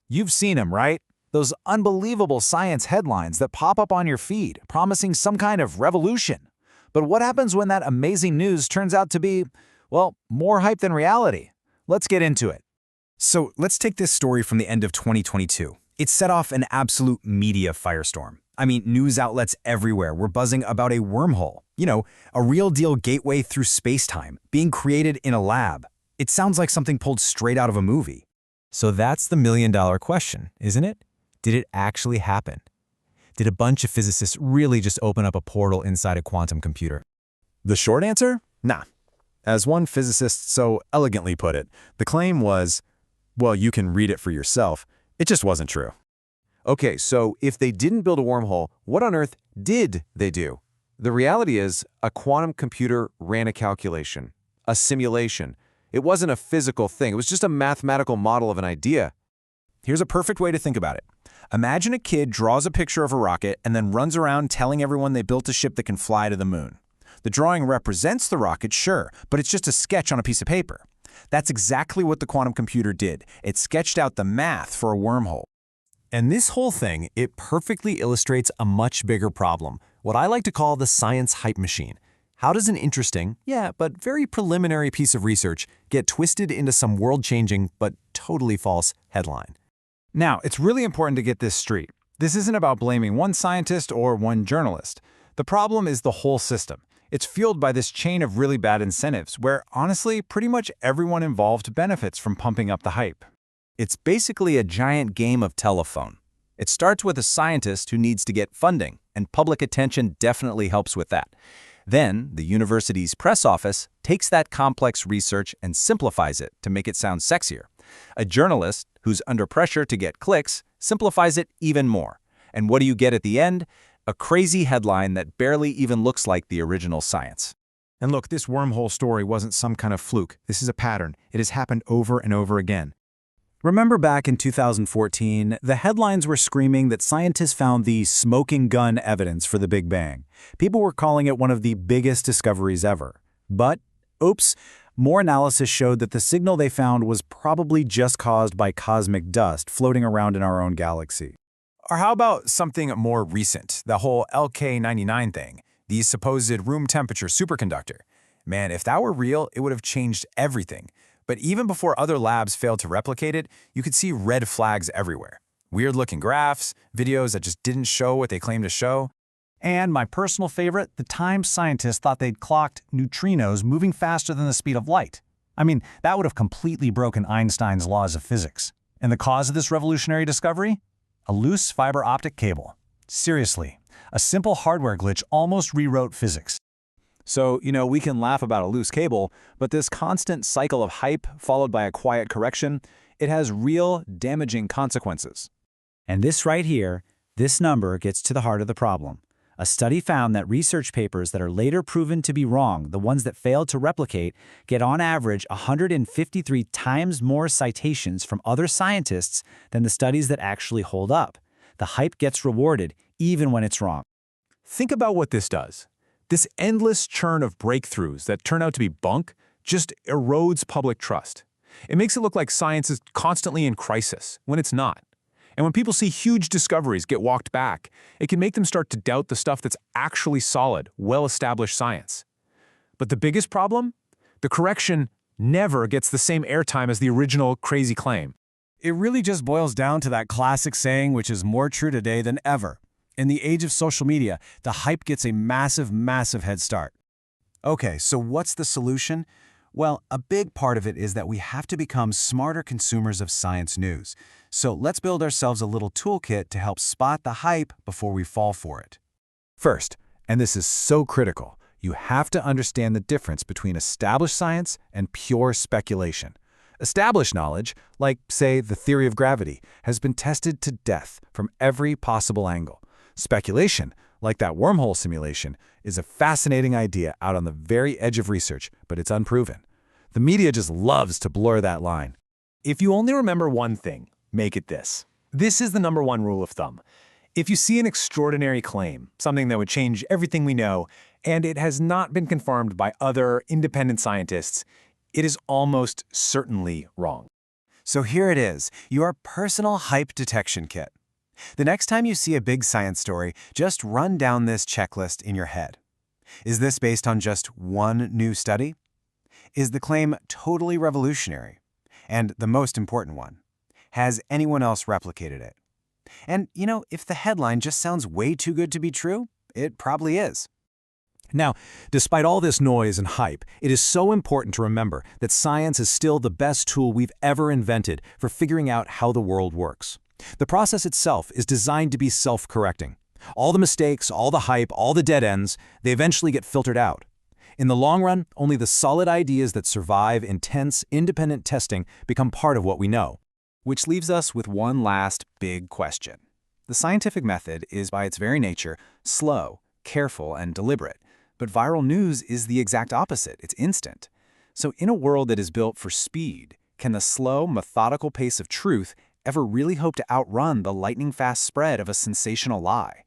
You've seen them, right? Those unbelievable science headlines that pop up on your feed, promising some kind of revolution. But what happens when that amazing news turns out to be, well, more hype than reality? Let's get into it. So let's take this story from the end of 2022. It set off an absolute media firestorm. I mean, news outlets everywhere were buzzing about a wormhole. A real-deal gateway through space-time, being created in a lab. It sounds like something pulled straight out of a movie. So that's the million-dollar question, isn't it? Did it actually happen? Did a bunch of physicists really just open up a portal inside a quantum computer? The short answer? Nah. As one physicist so elegantly put it, the claim was, well, you can read it for yourself. It just wasn't true. Okay, so if they didn't build a wormhole, what on earth did they do? The reality is, a quantum computer ran a calculation, a simulation. It wasn't a physical thing. It was just a mathematical model of an idea. Here's a perfect way to think about it. Imagine a kid draws a picture of a rocket and then runs around telling everyone they built a ship that can fly to the moon. The drawing represents the rocket, sure, but it's just a sketch on a piece of paper. That's exactly what the quantum computer did. It sketched out the math for a wormhole. And this whole thing, it perfectly illustrates a much bigger problem, what I like to call the science hype machine. How does an interesting, but very preliminary piece of research get twisted into some world-changing but totally false headline? Now, it's really important to get this straight. This isn't about blaming one scientist or one journalist. The problem is the whole system. It's fueled by this chain of really bad incentives where, honestly, pretty much everyone involved benefits from pumping up the hype. It's basically a giant game of telephone. It starts with a scientist who needs to get funding, and public attention definitely helps with that. Then, the university's press office takes that complex research and simplifies it to make it sound sexier. A journalist, who's under pressure to get clicks, simplifies it even more. And what do you get at the end? A crazy headline that barely even looks like the original science. And look, this wormhole story wasn't some kind of fluke. This is a pattern. It has happened over and over again. Remember back in 2014, the headlines were screaming that scientists found the smoking gun evidence for the Big Bang. People were calling it one of the biggest discoveries ever. But, oops, more analysis showed that the signal they found was probably just caused by cosmic dust floating around in our own galaxy. Or how about something more recent, the whole LK99 thing, the supposed room temperature superconductor? Man, if that were real, it would have changed everything. But even before other labs failed to replicate it, you could see red flags everywhere. Weird-looking graphs, videos that just didn't show what they claimed to show. And my personal favorite, the time scientists thought they'd clocked neutrinos moving faster than the speed of light. I mean, that would have completely broken Einstein's laws of physics. And the cause of this revolutionary discovery? A loose fiber optic cable. Seriously, a simple hardware glitch almost rewrote physics. So, we can laugh about a loose cable, but this constant cycle of hype followed by a quiet correction, it has real damaging consequences. And this right here, this number gets to the heart of the problem. A study found that research papers that are later proven to be wrong, the ones that failed to replicate, get on average 153 times more citations from other scientists than the studies that actually hold up. The hype gets rewarded even when it's wrong. Think about what this does. This endless churn of breakthroughs that turn out to be bunk just erodes public trust. It makes it look like science is constantly in crisis, when it's not. And when people see huge discoveries get walked back, it can make them start to doubt the stuff that's actually solid, well-established science. But the biggest problem? The correction never gets the same airtime as the original crazy claim. It really just boils down to that classic saying, which is more true today than ever. In the age of social media, the hype gets a massive, massive head start. Okay, so what's the solution? Well, a big part of it is that we have to become smarter consumers of science news. So let's build ourselves a little toolkit to help spot the hype before we fall for it. First, and this is so critical, you have to understand the difference between established science and pure speculation. Established knowledge, like, say, the theory of gravity, has been tested to death from every possible angle. Speculation, like that wormhole simulation, is a fascinating idea out on the very edge of research, but it's unproven. The media just loves to blur that line. If you only remember one thing, make it this. This is the #1 rule of thumb. If you see an extraordinary claim, something that would change everything we know, and it has not been confirmed by other independent scientists, it is almost certainly wrong. So here it is, your personal hype detection kit. The next time you see a big science story, just run down this checklist in your head. Is this based on just one new study? Is the claim totally revolutionary? And the most important one, has anyone else replicated it? And, if the headline just sounds way too good to be true, it probably is. Now, despite all this noise and hype, it is so important to remember that science is still the best tool we've ever invented for figuring out how the world works. The process itself is designed to be self-correcting. All the mistakes, all the hype, all the dead ends, they eventually get filtered out. In the long run, only the solid ideas that survive intense, independent testing become part of what we know. Which leaves us with one last big question. The scientific method is by its very nature slow, careful, and deliberate. But viral news is the exact opposite. It's instant. So in a world that is built for speed, can the slow, methodical pace of truth ever really hope to outrun the lightning-fast spread of a sensational lie?